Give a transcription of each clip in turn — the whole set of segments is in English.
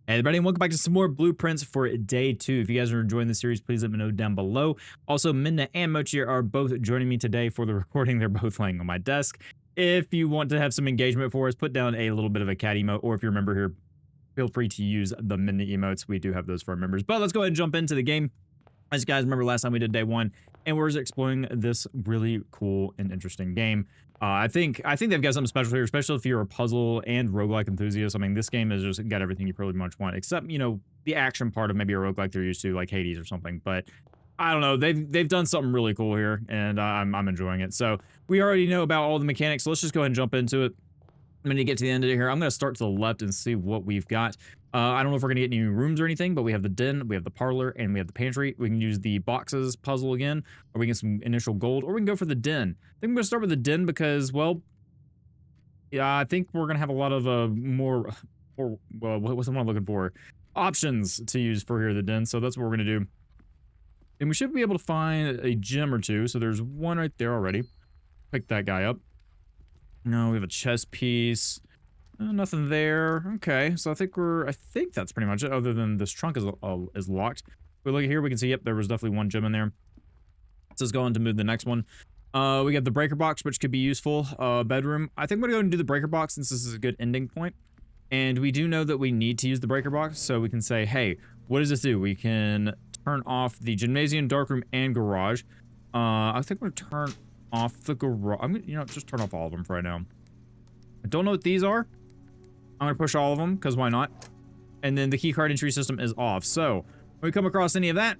Hey everybody, and welcome back to some more blueprints for day 2. If you guys are enjoying the series, please let me know down below. Also, Minna and Mochi are both joining me today for the recording. They're both laying on my desk. If you want to have some engagement for us, put down a little bit of a cat emote, or if you're a member here, feel free to use the Minna emotes. We do have those for our members. But let's go ahead and jump into the game. As you guys remember, last time we did day 1, and we're just exploring this really cool and interesting game. I think they've got something special here, especially if you're a puzzle and roguelike enthusiast. I mean, this game has just got everything you pretty much want, except, you know, the action part of maybe a roguelike they're used to, like Hades or something. But I don't know, they've done something really cool here, and I'm enjoying it. So we already know about all the mechanics, so let's just go ahead and jump into it. I'm going to get to the end of it here. I'm going to start to the left and see what we've got. I don't know if we're going to get any rooms or anything, but we have the den, we have the parlor, and we have the pantry. We can use the boxes puzzle again, or we can get some initial gold, or we can go for the den. I think I'm going to start with the den because, well, yeah, I think we're going to have a lot of well, what's the one I'm looking for? Options to use for here, the den. So that's what we're going to do. And we should be able to find a gem or two. So there's one right there already. Pick that guy up. No, we have a chess piece. Nothing there. Okay, so I think that's pretty much it, other than this trunk is locked. If we look here, we can see, yep, there was definitely one gem in there. So let's go on to move the next one. We got the breaker box, which could be useful. Bedroom. I think I'm gonna go and do the breaker box since this is a good ending point. And we do know that we need to use the breaker box, so we can say, hey, what does this do? We can turn off the gymnasium, darkroom, and garage. I think I'm gonna turn off the garage. I'm gonna, you know, just turn off all of them for right now. I don't know what these are. I'm gonna push all of them, because why not? And then the keycard entry system is off. So, when we come across any of that,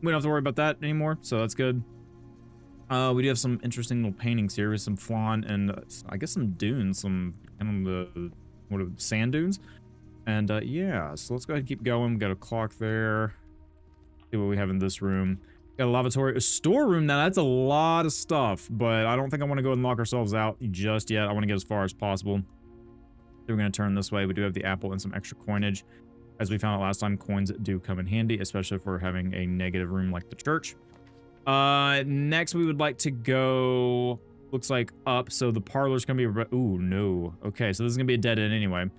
we don't have to worry about that anymore, so that's good. We do have some interesting little paintings here with some flan and I guess some dunes, some kind of the sand dunes. And yeah, so let's go ahead and keep going. We got a clock there. See what we have in this room. Got a lavatory, a storeroom. Now that's a lot of stuff, but I don't think I want to go and lock ourselves out just yet. I want to get as far as possible. So we're going to turn this way. We do have the apple and some extra coinage. As we found out last time, coins do come in handy, especially if we're having a negative room like the church. Next we would like to go, looks like up. So the parlor's going to be, ooh, no. Okay, so this is going to be a dead end anyway.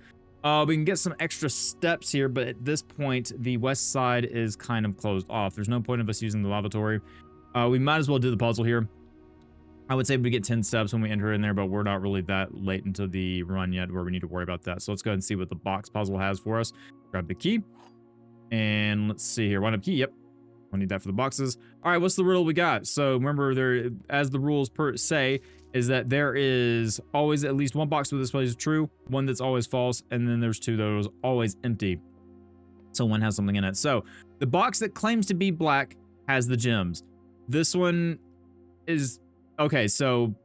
We can get some extra steps here, but at this point, the west side is kind of closed off. There's no point of us using the lavatory. We might as well do the puzzle here. I would say we get 10 steps when we enter in there, but we're not really that late into the run yet where we need to worry about that. So let's go ahead and see what the box puzzle has for us. Grab the key. And let's see here. Wind up key. Yep. We'll need that for the boxes. All right, what's the riddle we got? So remember, there, as the rules say, is that there is always at least one box that displays true, one that's always false, and then there's two that are always empty. So one has something in it. So the box that claims to be black has the gems. This one is okay. So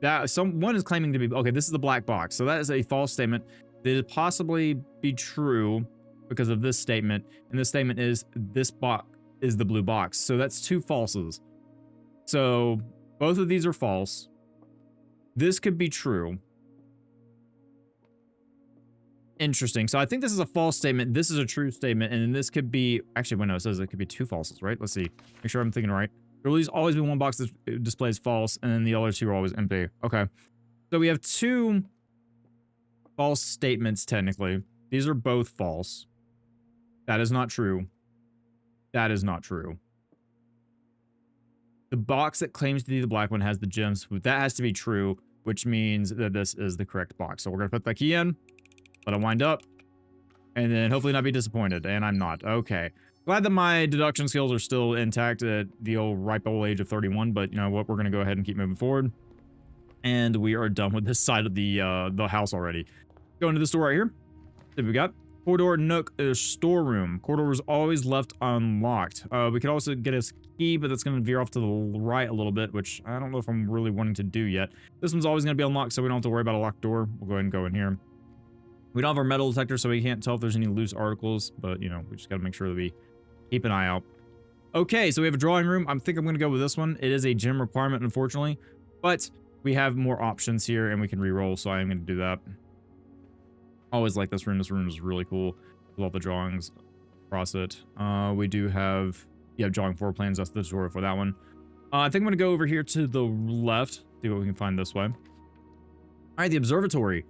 that one is claiming to be okay. This is the black box. So that is a false statement. That it possibly be true because of this statement, and this statement is this box is the blue box. So that's two falses. So both of these are false. This could be true. Interesting. So I think this is a false statement. This is a true statement. And then this could be, actually, well, no, it says it could be two falses, right? Let's see. Make sure I'm thinking right. There will always be one box that displays false, and then the other two are always empty. Okay. So we have two false statements, technically. These are both false. That is not true. That is not true. The box that claims to be the black one has the gems. That has to be true, which means that this is the correct box. So we're going to put that key in, let it wind up, and then hopefully not be disappointed. And I'm not. Okay. Glad that my deduction skills are still intact at the ripe old age of 31, but you know what? We're going to go ahead and keep moving forward. And we are done with this side of the house already. Go into the store right here. See what we got. Corridor nook is storeroom. Corridor is always left unlocked. We could also get a key, but that's going to veer off to the right a little bit, which I don't know if I'm really wanting to do yet. This one's always going to be unlocked, so we don't have to worry about a locked door. We'll go ahead and go in here. We don't have our metal detector, so we can't tell if there's any loose articles, but, you know, we just got to make sure that we keep an eye out. Okay, so we have a drawing room. I think I'm going to go with this one. It is a gym requirement, unfortunately, but we have more options here, and we can re-roll, so I am going to do that. Always like this room. This room is really cool with all the drawings across it. We do have, yeah, drawing floor plans. That's the tutorial for that one. I think I'm going to go over here to the left, see what we can find this way. All right, the observatory.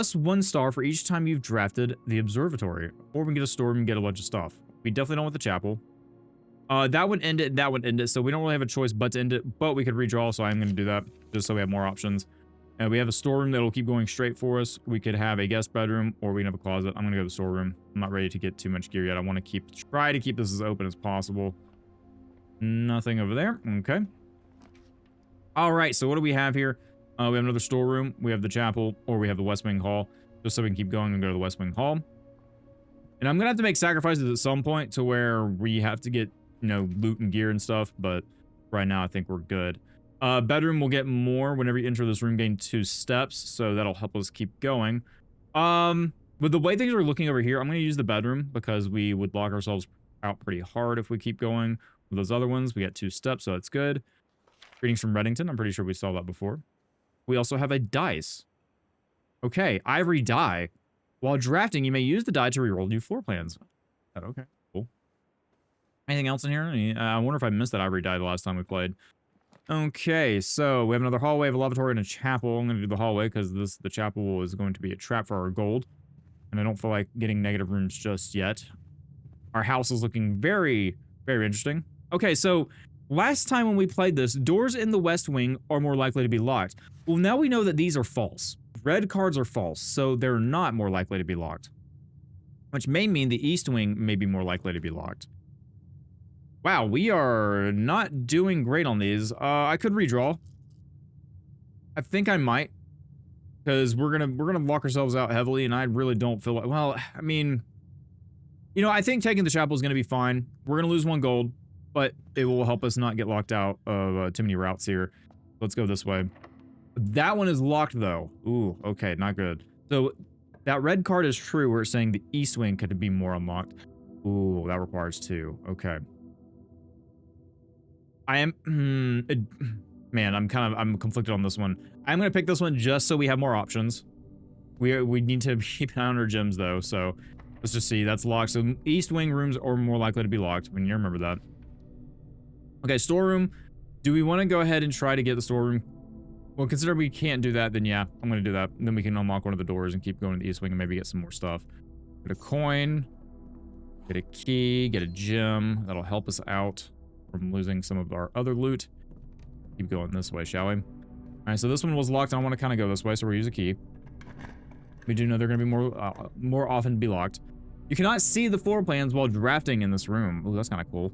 +1 star for each time you've drafted the observatory. Or we can get a storeroom and get a bunch of stuff. We definitely don't want the chapel. That would end it, that would end it. So we don't really have a choice but to end it, but we could redraw, so I'm going to do that just so we have more options. And we have a storeroom that'll keep going straight for us. We could have a guest bedroom, or we can have a closet. I'm going to go to the storeroom. I'm not ready to get too much gear yet. I want to try to keep this as open as possible. Nothing over there. Okay. All right, so what do we have here? We have another storeroom. We have the chapel, or we have the West Wing Hall, just so we can keep going and go to the West Wing Hall. And I'm going to have to make sacrifices at some point to where we have to get, you know, loot and gear and stuff, but right now I think we're good. Bedroom will get more whenever you enter this room, gain 2 steps, so that'll help us keep going. With the way things are looking over here, I'm going to use the bedroom because we would lock ourselves out pretty hard if we keep going. With those other ones, we got 2 steps, so that's good. Greetings from Reddington. I'm pretty sure we saw that before. We also have a dice. Okay, ivory die. While drafting, you may use the die to reroll new floor plans. Okay, cool. Anything else in here? I wonder if I missed that ivory die the last time we played. Okay, so we have another hallway, a lavatory, and a chapel. I'm going to do the hallway because the chapel is going to be a trap for our gold. And I don't feel like getting negative rooms just yet. Our house is looking very, very interesting. Okay, so last time when we played this, doors in the West Wing are more likely to be locked. Well, now we know that these are false. Red cards are false, so they're not more likely to be locked. Which may mean the East Wing may be more likely to be locked. Wow, we are not doing great on these. I could redraw. I think I might. Because we're gonna lock ourselves out heavily, and I really don't feel like, well, I mean, you know, I think taking the chapel is gonna be fine. We're gonna lose 1 gold, but it will help us not get locked out of too many routes here. Let's go this way. That one is locked though. Ooh, okay, not good. So that red card is true where it's saying the East Wing could be more unlocked. Ooh, that requires 2. Okay. I am, man, I'm conflicted on this one. I'm going to pick this one just so we have more options. We need to keep an eye on our gems though, so let's just see. That's locked. So East Wing rooms are more likely to be locked. When you remember that. Okay, storeroom. Do we want to go ahead and try to get the storeroom? Well, consider we can't do that, then yeah, I'm going to do that. And then we can unlock one of the doors and keep going to the East Wing and maybe get some more stuff. Get a coin, get a key, get a gem. That'll help us out from losing some of our other loot. Keep going this way, shall we? All right, so this one was locked. I want to kind of go this way, so we'll use a key. We do know they're going to be more often be locked. You cannot see the floor plans while drafting in this room. Ooh, that's kind of cool.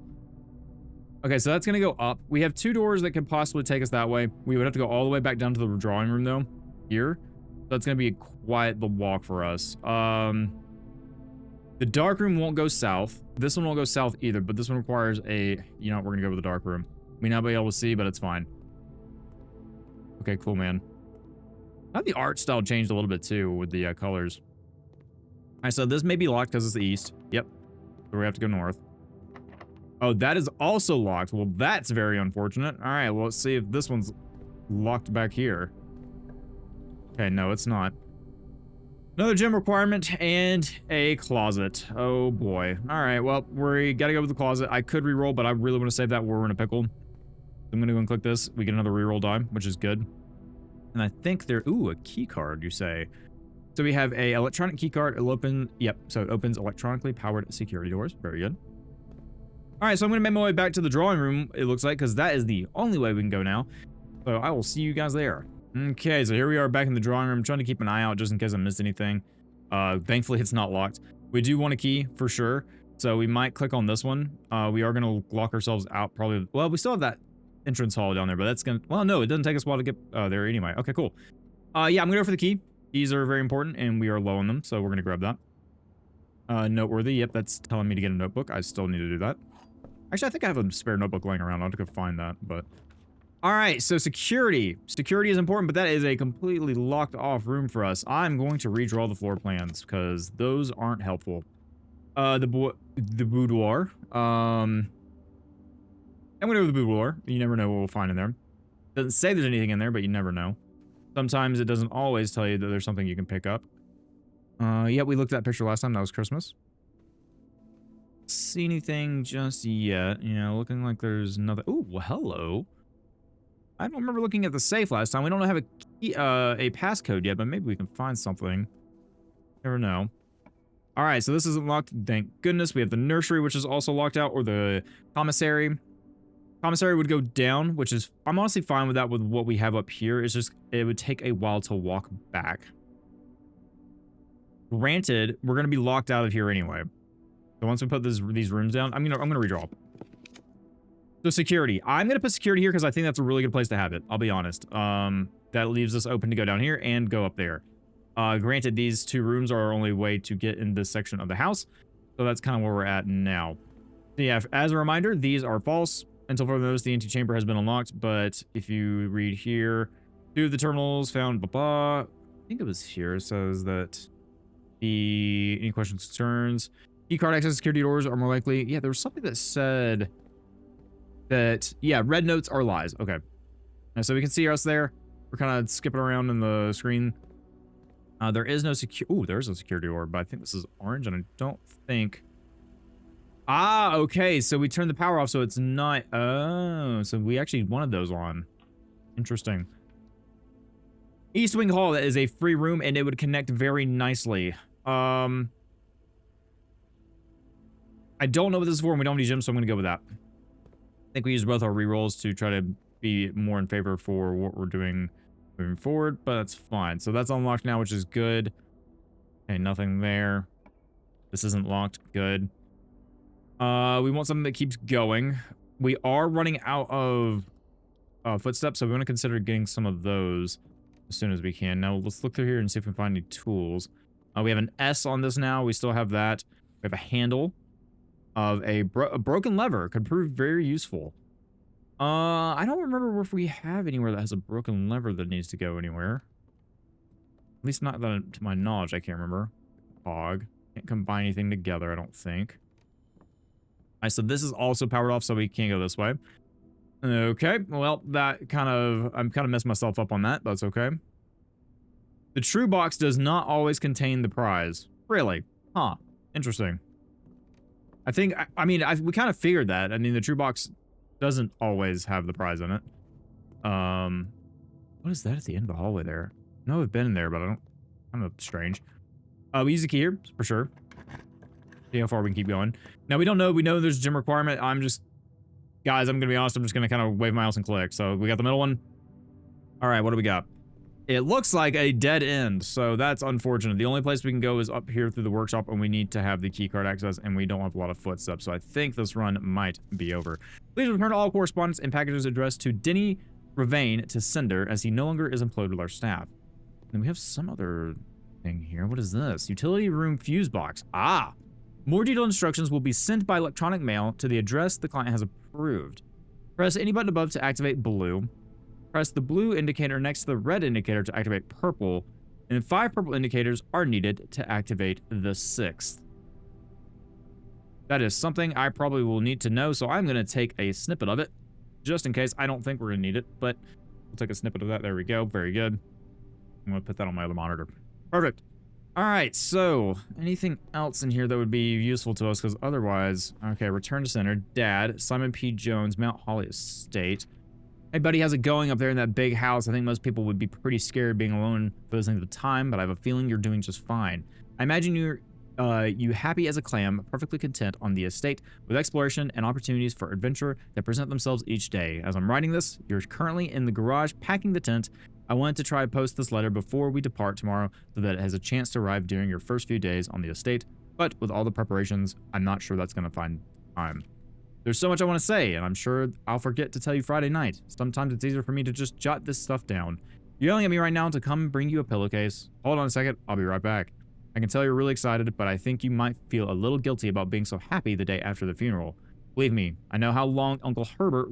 Okay, so that's going to go up. We have 2 doors that could possibly take us that way. We would have to go all the way back down to the drawing room, though, here. That's going to be quite the walk for us. The dark room won't go south. This one won't go south either, but this one requires a... You know what, we're going to go with the dark room. We may not be able to see, but it's fine. Okay, cool, man. Now the art style changed a little bit, too, with the colors. All right, so this may be locked because it's the east. Yep. So we have to go north. Oh, that is also locked. Well, that's very unfortunate. All right, well, let's see if this one's locked back here. Okay, no, it's not. Another gem requirement and a closet. Oh, boy. All right, well, we got to go with the closet. I could reroll, but I really want to save that where we're in a pickle. I'm going to go and click this. We get another reroll die, which is good. And I think there... Ooh, a key card, you say. So we have a electronic key card. It'll open... Yep, so it opens electronically powered security doors. Very good. All right, so I'm going to make my way back to the drawing room, it looks like, because that is the only way we can go now. So I will see you guys there. Okay, so here we are back in the drawing room. I'm trying to keep an eye out just in case I missed anything. Thankfully, it's not locked. We do want a key, for sure. So we might click on this one. We are going to lock ourselves out probably. Well, we still have that entrance hall down there, but that's going to... Well, no, it doesn't take us a while to get there anyway. Okay, cool. Yeah, I'm going to go for the key. Keys are very important, and we are low on them, so we're going to grab that. Noteworthy. Yep, that's telling me to get a notebook. I still need to do that. Actually, I think I have a spare notebook laying around. I'll have to go find that, but... All right, so security. Security is important, but that is a completely locked off room for us. I'm going to redraw the floor plans because those aren't helpful. The boudoir. I'm going to go with the boudoir. You never know what we'll find in there. Doesn't say there's anything in there, but you never know. Sometimes it doesn't always tell you that there's something you can pick up. Yeah, we looked at that picture last time. That was Christmas. See anything just yet. You know, looking like there's nothing. Ooh, well, hello. I don't remember looking at the safe last time. We don't have a key, a passcode yet, but maybe we can find something. Never know. All right, so this isn't locked. Thank goodness. We have the nursery, which is also locked out, or the commissary. Commissary would go down, which is, I'm honestly fine with that with what we have up here. It's just, it would take a while to walk back. Granted, we're going to be locked out of here anyway. So once we put these rooms down, I'm gonna redraw. So security. I'm going to put security here because I think that's a really good place to have it. I'll be honest. That leaves us open to go down here and go up there. Granted, these two rooms are our only way to get in this section of the house. So that's kind of where we're at now. So yeah, as a reminder, these are false. Until further notice, the antechamber has been unlocked. But if you read here, 2 of the terminals found, I think it was here. It says that any questions, concerns, key card access security doors are more likely. Yeah, there was something that said that, yeah, red notes are lies. Okay. And so we can see us there. We're kind of skipping around in the screen. There is no there is a security orb, but I think this is orange, and I don't think... Ah, okay, so we turned the power off, so it's not... Oh, so we actually wanted those on. Interesting. East Wing Hall is a free room, and it would connect very nicely. I don't know what this is for, and we don't need gems, so I'm going to go with that. I think we use both our rerolls to try to be more in favor for what we're doing moving forward, but that's fine. So that's unlocked now, which is good. Okay, nothing there. This isn't locked. Good. We want something that keeps going. We are running out of footsteps, so we want to consider getting some of those as soon as we can. Now, let's look through here and see if we can find any tools. We have an S on this now. We still have that. We have a handle of a broken lever. Could prove very useful. I don't remember if we have anywhere that has a broken lever that needs to go anywhere. At least not that, to my knowledge, I can't remember. Hog. Can't combine anything together, I don't think. Alright, so this is also powered off, so we can't go this way. Okay, well, I'm kind of messing myself up on that, but that's okay. The true box does not always contain the prize. Really? Huh. Interesting. I think, we kind of figured that. I mean, the true box doesn't always have the prize in it. What is that at the end of the hallway there? I know I've been in there, but I don't... Kind of strange. We use the key here, for sure. See how far we can keep going. Now, we don't know. We know there's a gym requirement. Guys, I'm going to be honest. I'm just going to kind of wave my mouse and click. So, we got the middle one. All right, what do we got? It looks like a dead end, so that's unfortunate. The only place we can go is up here through the workshop, and we need to have the keycard access, and we don't have a lot of footsteps, so I think this run might be over. Please return all correspondence and packages addressed to Denny Ravane to sender, as he no longer is employed with our staff. And we have some other thing here. What is this? Utility room fuse box. Ah! More detailed instructions will be sent by electronic mail to the address the client has approved. Press any button above to activate blue. Press the blue indicator next to the red indicator to activate purple, and 5 purple indicators are needed to activate the 6th. That is something I probably will need to know, so I'm going to take a snippet of it, just in case. I don't think we're going to need it, but we'll take a snippet of that. There we go. Very good. I'm going to put that on my other monitor. Perfect. All right, so anything else in here that would be useful to us? Because otherwise, okay, return to center. Dad, Simon P. Jones, Mount Holly Estate. Hey, buddy, how's it going up there in that big house? I think most people would be pretty scared being alone for this length of time, but I have a feeling you're doing just fine. I imagine you happy as a clam, perfectly content on the estate, with exploration and opportunities for adventure that present themselves each day. As I'm writing this, you're currently in the garage packing the tent. I wanted to try to post this letter before we depart tomorrow so that it has a chance to arrive during your first few days on the estate, but with all the preparations, I'm not sure that's going to find time. There's so much I want to say, and I'm sure I'll forget to tell you Friday night. Sometimes it's easier for me to just jot this stuff down. You're yelling at me right now to come bring you a pillowcase. Hold on a second, I'll be right back. I can tell you're really excited, but I think you might feel a little guilty about being so happy the day after the funeral. Believe me, I know how long Uncle Herbert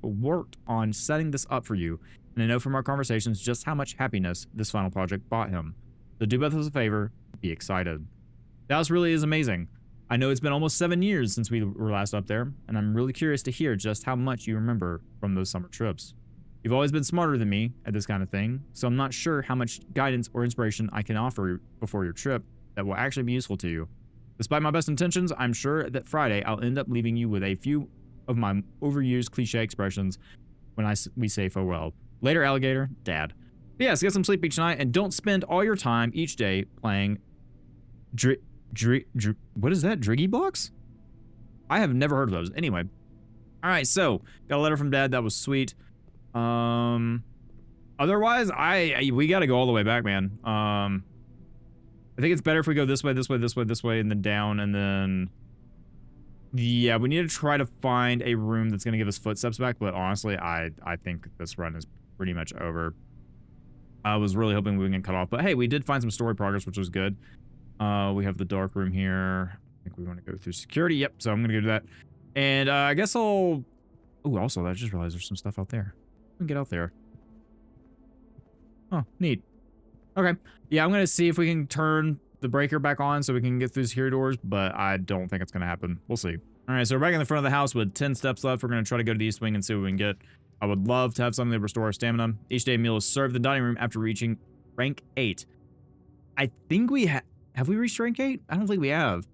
worked on setting this up for you, and I know from our conversations just how much happiness this final project brought him. So do both of us a favor, be excited. Dallas really is amazing. I know it's been almost 7 years since we were last up there, and I'm really curious to hear just how much you remember from those summer trips. You've always been smarter than me at this kind of thing, so I'm not sure how much guidance or inspiration I can offer before your trip that will actually be useful to you. Despite my best intentions, I'm sure that Friday I'll end up leaving you with a few of my overused cliche expressions when we say farewell. Later, alligator, dad. But yes, get some sleep each night and don't spend all your time each day playing what is that? Driggy blocks? I have never heard of those. Anyway. All right, so got a letter from dad. That was sweet. Otherwise, we got to go all the way back, man. I think it's better if we go this way, this way, this way, this way, and then down, and then... Yeah, we need to try to find a room that's going to give us footsteps back, but honestly, I think this run is pretty much over. I was really hoping we would get cut off, but hey, we did find some story progress, which was good. We have the dark room here. I think we want to go through security. Yep, so I'm going to go do that. And I guess I'll... Oh, also, I just realized there's some stuff out there. We can get out there. Oh, neat. Okay. Yeah, I'm going to see if we can turn the breaker back on so we can get through security doors, but I don't think it's going to happen. We'll see. All right, so we're back in the front of the house with 10 steps left. We're going to try to go to the east wing and see what we can get. I would love to have something to restore our stamina. Each day a meal is served in the dining room after reaching rank 8. I think we have we reached rank 8? I don't think we have.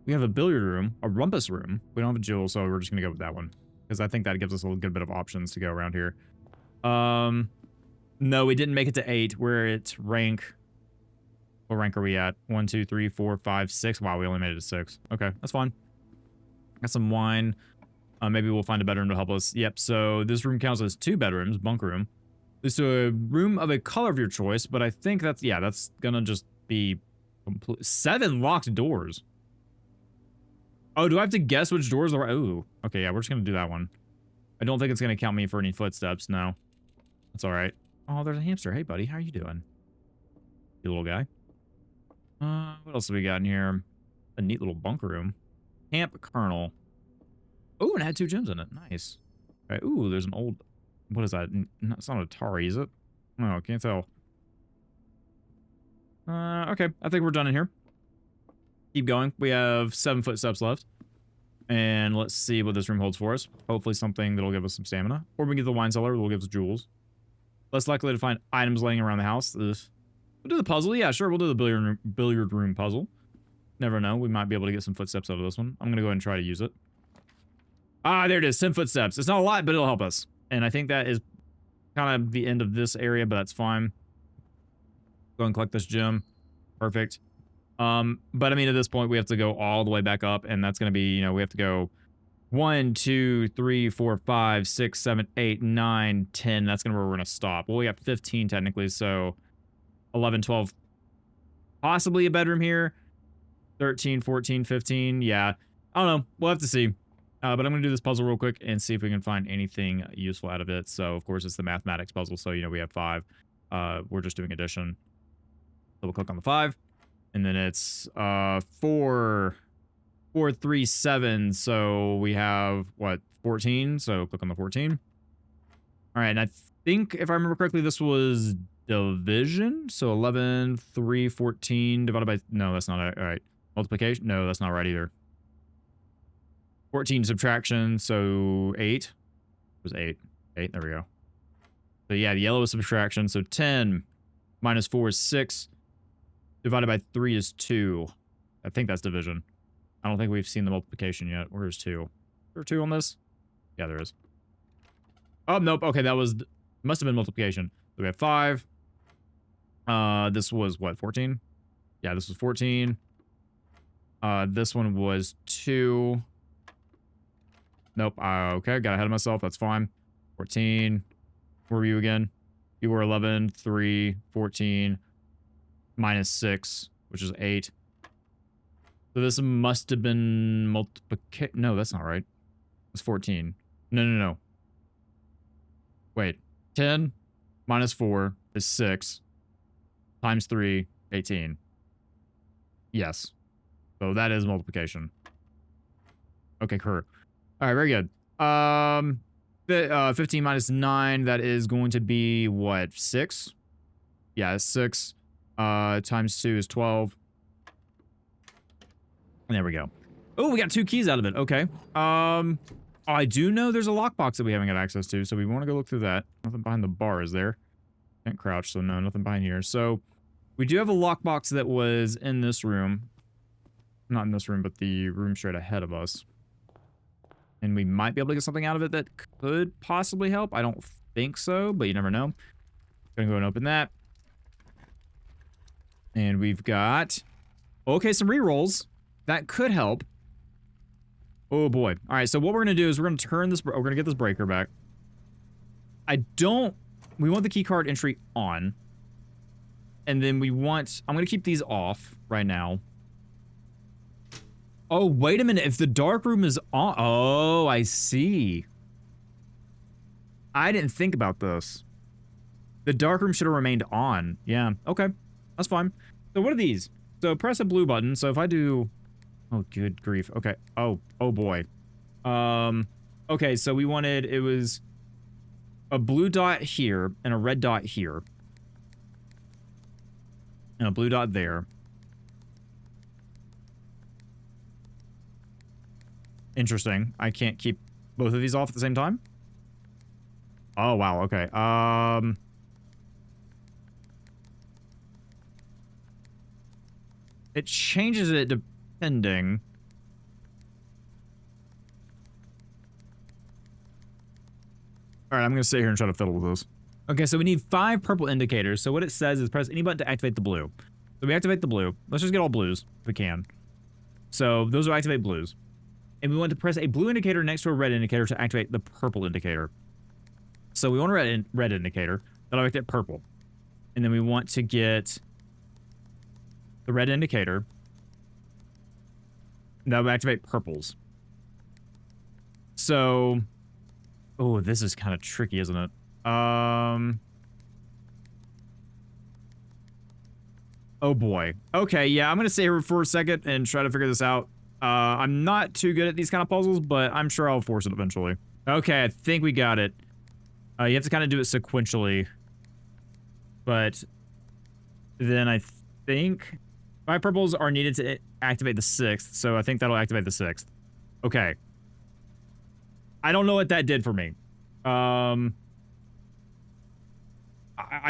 We have a billiard room, a rumpus room. We don't have a jewel, so we're just going to go with that one. Because I think that gives us a good bit of options to go around here. No, we didn't make it to 8. We're at rank... What rank are we at? 1, 2, 3, 4, 5, 6. Wow, we only made it to 6. Okay, that's fine. Got some wine. Maybe we'll find a bedroom to help us. Yep, so this room counts as 2 bedrooms, bunk room. There's a room of a color of your choice, but I think that's, yeah, that's gonna just be 7 locked doors. Oh, do I have to guess which doors are? Oh, okay, yeah, we're just gonna do that one. I don't think it's gonna count me for any footsteps, no. That's all right. Oh, there's a hamster. Hey, buddy, how are you doing? You little guy. What else have we got in here? A neat little bunker room. Camp Colonel. Oh, and it had 2 gems in it. Nice. Okay. Ooh, there's an old... What is that? It's not Atari, is it? Oh, can't tell. Okay. I think we're done in here. Keep going. We have 7 footsteps left. And let's see what this room holds for us. Hopefully something that'll give us some stamina. Or we can get the wine cellar that'll give us jewels. Less likely to find items laying around the house. Ugh. We'll do the puzzle. Yeah, sure. We'll do the billiard room puzzle. Never know. We might be able to get some footsteps out of this one. I'm going to go ahead and try to use it. Ah, there it is. 10 footsteps. It's not a lot, but it'll help us. And I think that is kind of the end of this area, but that's fine. Go and collect this gem. Perfect. But I mean, at this point, we have to go all the way back up, and that's going to be, you know, we have to go 1, 2, 3, 4, 5, 6, 7, 8, 9, 10. That's going to be where we're going to stop. Well, we got 15 technically, so 11, 12, possibly a bedroom here. 13, 14, 15. Yeah, I don't know. We'll have to see. But I'm going to do this puzzle real quick and see if we can find anything useful out of it. So, of course, it's the mathematics puzzle. So, you know, we have 5. We're just doing addition. So we'll click on the 5. And then it's 4, 3, 7. So we have, what, 14? So click on the 14. All right, and I think, if I remember correctly, this was division. So 11, 3, 14 divided by... No, that's not it. All right. Multiplication? No, that's not right either. 14 subtraction, so 8. It was 8. 8, there we go. So yeah, the yellow is subtraction. So 10 minus 4 is 6. Divided by 3 is 2. I think that's division. I don't think we've seen the multiplication yet. Where's 2? Is there 2 on this? Yeah, there is. Oh, nope. Okay, that was... Must have been multiplication. So we have 5. This was, what, 14? Yeah, this was 14. This one was 2. Nope. Okay, got ahead of myself. That's fine. 14. Where were you again? You were 11, 3, 14, minus 6, which is 8. So this must have been multiplication. No, that's not right. It's 14. No. Wait. 10 minus 4 is 6. Times 3, 18. Yes. So that is multiplication. Okay, correct. All right, very good. 15 minus 9, that is going to be, what, 6? Yeah, 6. Times 2 is 12. And there we go. Oh, we got 2 keys out of it. Okay. I do know there's a lockbox that we haven't got access to, so we want to go look through that. Nothing behind the bar, is there? Can't crouch, so no, nothing behind here. So, we do have a lockbox that was in this room. Not in this room, but the room straight ahead of us. And we might be able to get something out of it that could possibly help. I don't think so, but you never know. Gonna go and open that. And we've got... Okay, some rerolls. That could help. Oh, boy. All right, so what we're going to do is we're going to turn this... We're going to get this breaker back. I don't... We want the keycard entry on. And then we want... I'm going to keep these off right now. Oh, wait a minute. If the dark room is on... Oh, I see. I didn't think about this. The dark room should have remained on. Yeah, okay. That's fine. So what are these? So press a blue button. So if I do... Oh, good grief. Okay. Oh boy. Okay, so we wanted... It was a blue dot here and a red dot here. And a blue dot there. Interesting. I can't keep both of these off at the same time? Oh, wow. Okay. It changes it depending. All right, I'm going to sit here and try to fiddle with this. Okay, so we need 5 purple indicators. So what it says is press any button to activate the blue. So we activate the blue. Let's just get all blues if we can. So those will activate blues. And we want to press a blue indicator next to a red indicator to activate the purple indicator. So we want a red indicator. That'll activate purple. And then we want to get the red indicator. That will activate purples. So... Oh, this is kind of tricky, isn't it? Oh, boy. Okay, yeah, I'm going to stay here for a second and try to figure this out. I'm not too good at these kind of puzzles, but I'm sure I'll force it eventually. Okay, I think we got it. You have to kind of do it sequentially. But then I think 5 purples are needed to activate the 6th, so I think that'll activate the 6th. Okay. I don't know what that did for me. I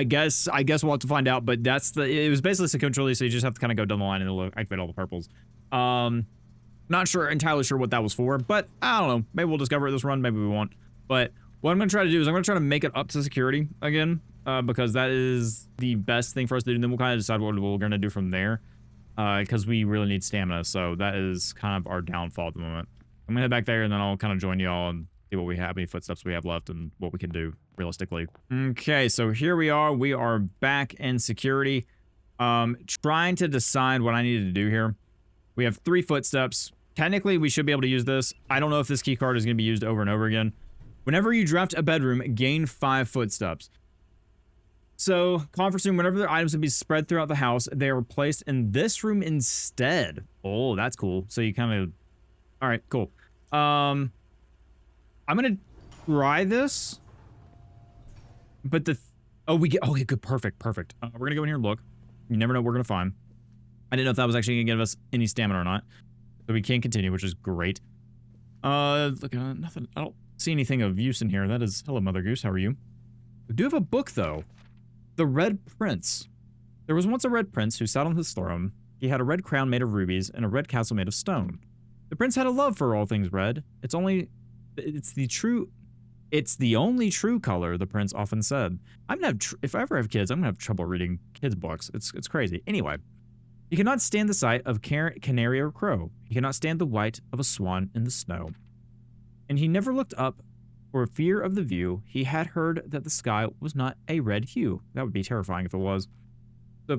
guess we'll have to find out, but that's it was basically sequentially, so you just have to kind of go down the line and it'll activate all the purples. Not sure, entirely sure what that was for, but I don't know. Maybe we'll discover it this run, maybe we won't. But what I'm going to try to do is I'm going to try to make it up to security again, because that is the best thing for us to do, and then we'll kind of decide what we're going to do from there, because we really need stamina, so that is kind of our downfall at the moment. I'm going to head back there, and then I'll kind of join y'all and see what we have, how many footsteps we have left, and what we can do realistically. Okay, so here we are. We are back in security. Trying to decide what I needed to do here. We have 3 footsteps. Technically, we should be able to use this. I don't know if this key card is going to be used over and over again. Whenever you draft a bedroom, gain 5 footsteps. So, conference room, whenever their items would be spread throughout the house, they are placed in this room instead. Oh, that's cool. So you kind of... All right, cool. I'm going to try this. But the... Oh, we get... Okay, good. Perfect. Perfect. We're going to go in here and look. You never know what we're going to find. I didn't know if that was actually going to give us any stamina or not. So we can continue, which is great. Look, nothing. I don't see anything of use in here. That is... Hello, Mother Goose. How are you? We do have a book, though. The Red Prince. There was once a red prince who sat on his throne. He had a red crown made of rubies and a red castle made of stone. The prince had a love for all things red. It's the only true color, the prince often said. I'm gonna have if I ever have kids, I'm gonna have trouble reading kids' books. It's crazy. Anyway, he cannot stand the sight of canary or crow. He cannot stand the white of a swan in the snow. And he never looked up for fear of the view. He had heard that the sky was not a red hue. That would be terrifying if it was. So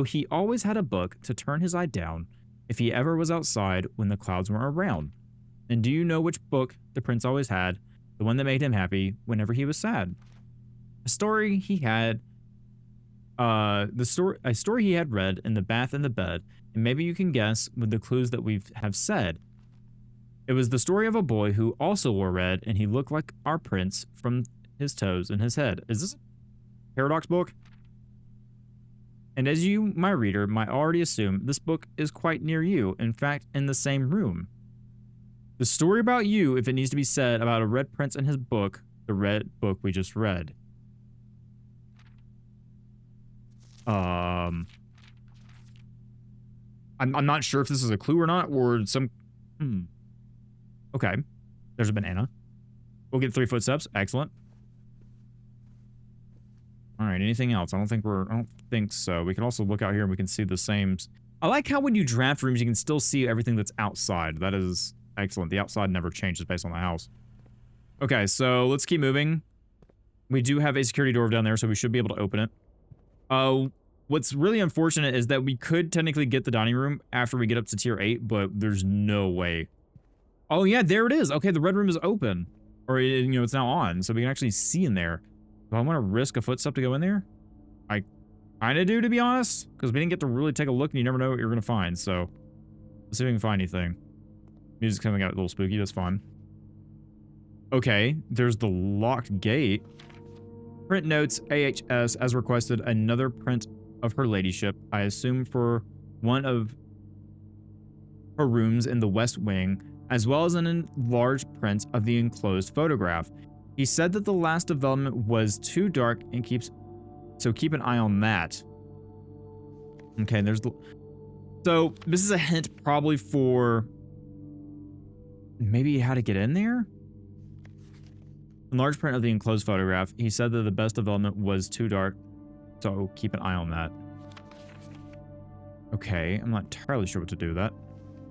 he always had a book to turn his eye down if he ever was outside when the clouds were around. And do you know which book the prince always had? The one that made him happy whenever he was sad. A story he had read in the bath and the bed, and maybe you can guess with the clues that we have said. It was the story of a boy who also wore red, and he looked like our prince from his toes and his head. Is this a paradox book? And as you, my reader, might already assume, this book is quite near you, in fact, in the same room. The story about you, if it needs to be said, about a red prince and his book, the red book we just read. I'm not sure if this is a clue or not, or some... Okay. There's a banana. We'll get 3 footsteps. Excellent. All right. Anything else? I don't think so. We can also look out here and we can see the same. I like how when you draft rooms, you can still see everything that's outside. That is excellent. The outside never changes based on the house. Okay. So let's keep moving. We do have a security door down there, so we should be able to open it. What's really unfortunate is that we could technically get the dining room after we get up to tier 8, but there's no way. Oh yeah, there it is. Okay, the red room is open. Or, you know, it's now on, so we can actually see in there. Do I want to risk a footstep to go in there? I kind of do, to be honest, because we didn't get to really take a look, and you never know what you're going to find, so let's see if we can find anything. Music's coming out a little spooky, that's fine. Okay, there's the locked gate. Print notes, AHS, as requested, another print of her ladyship, I assume for one of her rooms in the west wing, as well as an enlarged print of the enclosed photograph. He said that the last development was too dark and keep an eye on that. Okay, so this is a hint probably for maybe how to get in there? Enlarged print of the enclosed photograph. He said that the best development was too dark, so keep an eye on that. Okay, I'm not entirely sure what to do with that.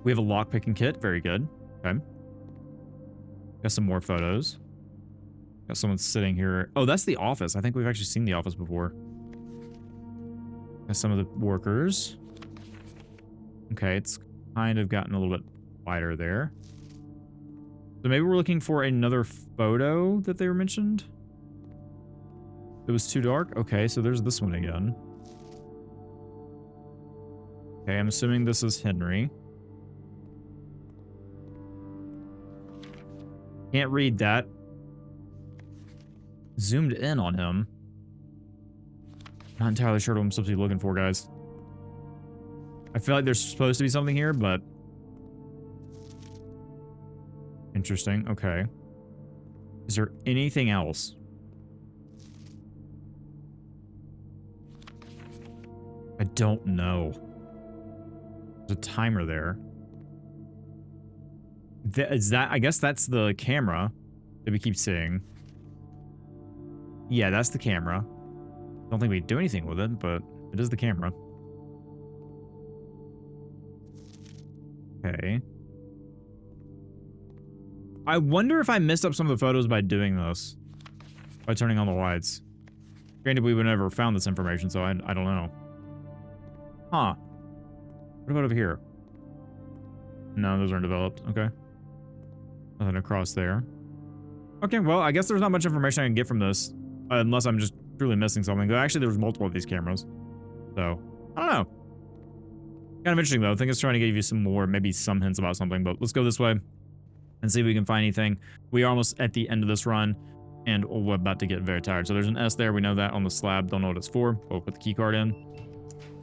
We have a lockpicking kit. Very good. Okay. Got some more photos. Got someone sitting here. Oh, that's the office. I think we've actually seen the office before. Got some of the workers. Okay, it's kind of gotten a little bit wider there. So maybe we're looking for another photo that they were mentioned. It was too dark? Okay, so there's this one again. Okay, I'm assuming this is Henry. Can't read that. Zoomed in on him. Not entirely sure what I'm supposed to be looking for, guys. I feel like there's supposed to be something here, but... Interesting. Okay. Is there anything else? I don't know. There's a timer there. I guess that's the camera that we keep seeing. Yeah, that's the camera. Don't think we do anything with it, but it is the camera. Okay. I wonder if I messed up some of the photos by doing this. By turning on the lights. Granted, we would never found this information, so I don't know. Huh. What about over here? No, those aren't developed. Okay. Nothing across there. Okay, well, I guess there's not much information I can get from this. Unless I'm just truly missing something. Actually, there was multiple of these cameras. So, I don't know. Kind of interesting, though. I think it's trying to give you some more, maybe some hints about something. But let's go this way and see if we can find anything. We are almost at the end of this run. And we're about to get very tired. So there's an S there. We know that on the slab. Don't know what it's for. We'll put the key card in.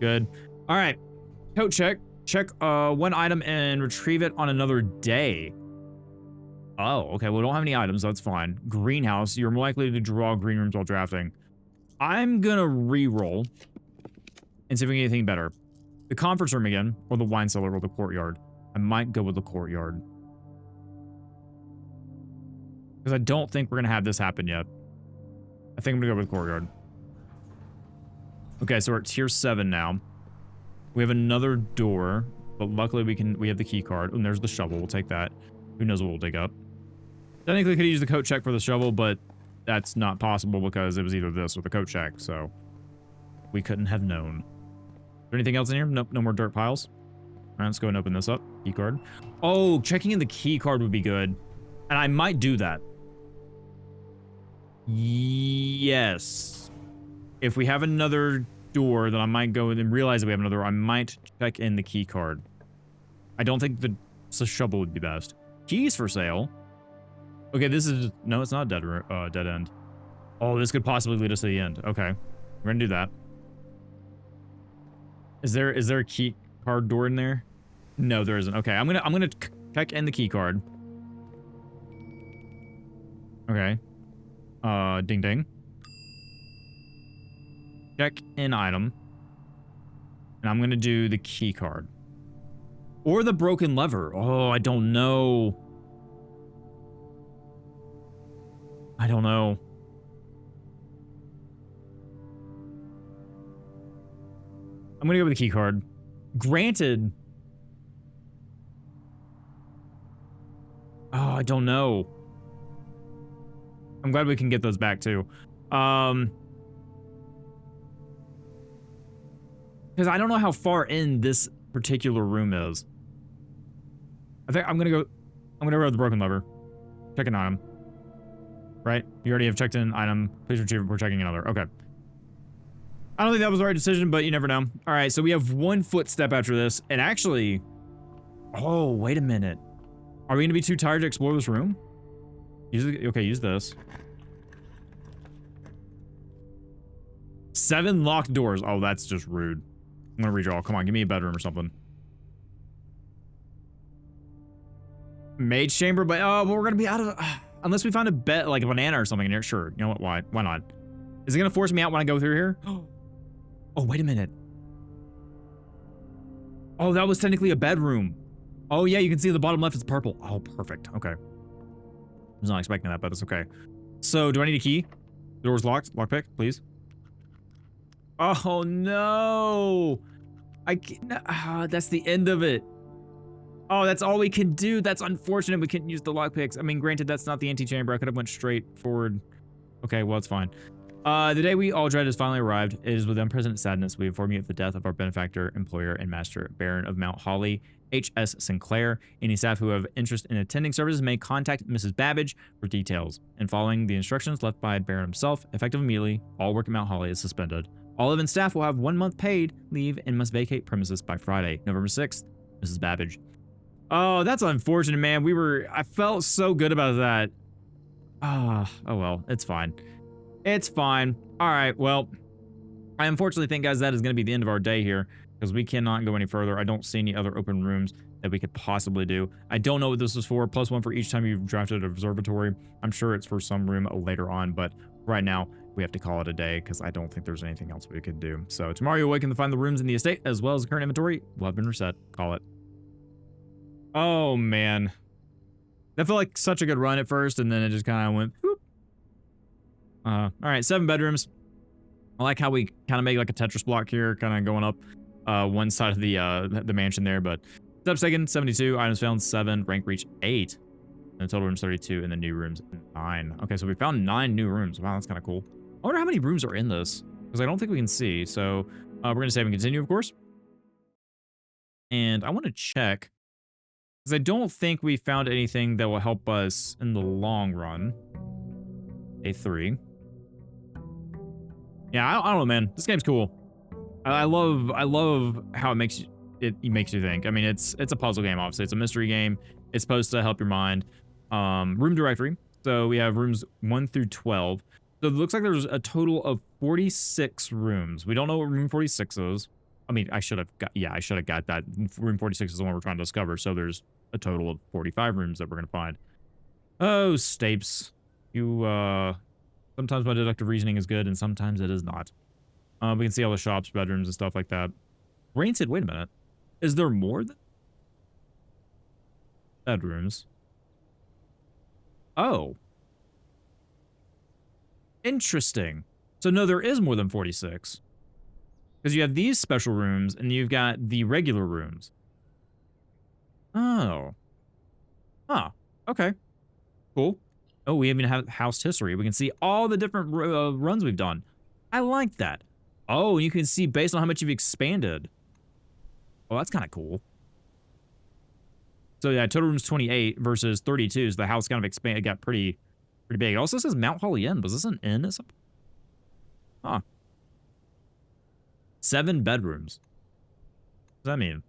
Good. All right. Coat check. Check one item and retrieve it on another day. Oh, okay. Well, we don't have any items. So that's fine. Greenhouse. You're more likely to draw green rooms while drafting. I'm going to re-roll and see if we can get anything better. The conference room again, or the wine cellar, or the courtyard. I might go with the courtyard. Because I don't think we're going to have this happen yet. I think I'm going to go with courtyard. Okay, so we're at tier 7 now. We have another door, but luckily we have the key card. And there's the shovel. We'll take that. Who knows what we'll dig up. Technically could use the coat check for the shovel, but that's not possible because it was either this or the coat check, so we couldn't have known. Is there anything else in here? Nope, no more dirt piles. All right, let's go and open this up. Key card. Oh, checking in the key card would be good. And I might do that. Yes. If we have another door, then I might go and realize that we have another door. I might check in the key card. I don't think the shovel would be best. Keys for sale. Okay, this is... No, it's not a dead end. Oh, this could possibly lead us to the end. Okay. We're gonna do that. Is there a key card door in there? No, there isn't. Okay, I'm gonna check in the key card. Okay. Ding ding. Check in item. And I'm gonna do the key card. Or the broken lever. Oh, I don't know. I don't know. I'm gonna go with the key card. Granted. Oh, I don't know. I'm glad we can get those back too. Because I don't know how far in this particular room is. I think I'm gonna go with the broken lever. Check an item. Right? You already have checked in item. Please retrieve it before checking another. Okay. I don't think that was the right decision, but you never know. All right, so we have one footstep after this, and actually, oh, wait a minute. Are we gonna be too tired to explore this room? Okay, use this. 7 locked doors. Oh, that's just rude. I'm gonna redraw. Come on, give me a bedroom or something. Mage chamber, but well, we're gonna be out of unless we find a bed like a banana or something in here. Sure, you know what? Why not? Is it gonna force me out when I go through here? Oh, wait a minute. Oh, that was technically a bedroom. Oh yeah, you can see the bottom left is purple. Oh, perfect. Okay. I was not expecting that, but it's okay. So, do I need a key? The door's locked. Lockpick, please. Oh no! I can't. That's the end of it. Oh, that's all we can do. That's unfortunate. We couldn't use the lockpicks. I mean, granted, that's not the antechamber. I could have went straight forward. Okay, well, it's fine. The day we all dread has finally arrived. It is with unprecedented sadness we inform you of the death of our benefactor, employer, and master, Baron of Mount Holly, H.S. Sinclair. Any staff who have interest in attending services may contact Mrs. Babbage for details. And following the instructions left by Baron himself, effective immediately, all work at Mount Holly is suspended. All event staff will have 1 month paid leave and must vacate premises by Friday, November 6th. Mrs. Babbage. Oh, that's unfortunate, man. I felt so good about that. Oh well, it's fine. It's fine. All right, well, I unfortunately think, guys, that is going to be the end of our day here because we cannot go any further. I don't see any other open rooms that we could possibly do. I don't know what this is for. +1 for each time you've drafted an observatory. I'm sure it's for some room later on, but right now we have to call it a day because I don't think there's anything else we could do. So tomorrow you'll awaken to find the rooms in the estate as well as the current inventory will have been reset. Call it. Oh, man. That felt like such a good run at first, and then it just kind of went, whoop. All right, 7 bedrooms. I like how we kind of make like a Tetris block here, kind of going up one side of the mansion there, but steps taken, 72, items found, 7, rank reach, 8, and the total rooms, 32, and the new rooms, 9. Okay, so we found 9 new rooms. Wow, that's kind of cool. I wonder how many rooms are in this, because I don't think we can see, so we're going to save and continue, of course. And I want to check, because I don't think we found anything that will help us in the long run. A3. Yeah, I don't know, man. This game's cool. I love how it makes you think. I mean, it's a puzzle game, obviously. It's a mystery game. It's supposed to help your mind. Room directory. So we have rooms 1 through 12. So it looks like there's a total of 46 rooms. We don't know what room 46 is. I mean, I should have got that. Room 46 is the one we're trying to discover. So there's a total of 45 rooms that we're going to find. Oh, Stapes. You, sometimes my deductive reasoning is good and sometimes it is not. We can see all the shops, bedrooms, and stuff like that. Granted, wait a minute. Is there more than bedrooms? Oh. Interesting. So no, there is more than 46. Because you have these special rooms and you've got the regular rooms. Oh. Huh. Okay. Cool. Oh, we even have house history. We can see all the different runs we've done. I like that. Oh, you can see based on how much you've expanded. Oh, that's kind of cool. So yeah, total rooms 28 versus 32. So the house kind of expanded, got pretty big. It also says Mount Holly Inn. Was this an inn or something? Huh. 7 bedrooms. What does that mean?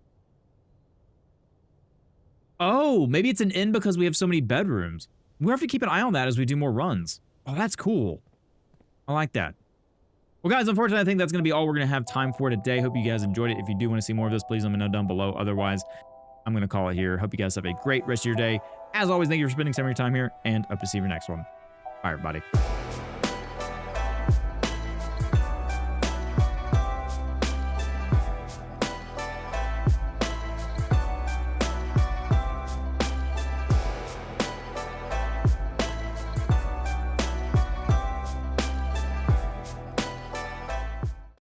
Oh, maybe it's an inn because we have so many bedrooms. We have to keep an eye on that as we do more runs. Oh, that's cool. I like that. Well, guys, unfortunately, I think that's going to be all we're going to have time for today. Hope you guys enjoyed it. If you do want to see more of this, please let me know down below. Otherwise, I'm going to call it here. Hope you guys have a great rest of your day. As always, thank you for spending some of your time here, and hope to see you in your next one. Bye, everybody.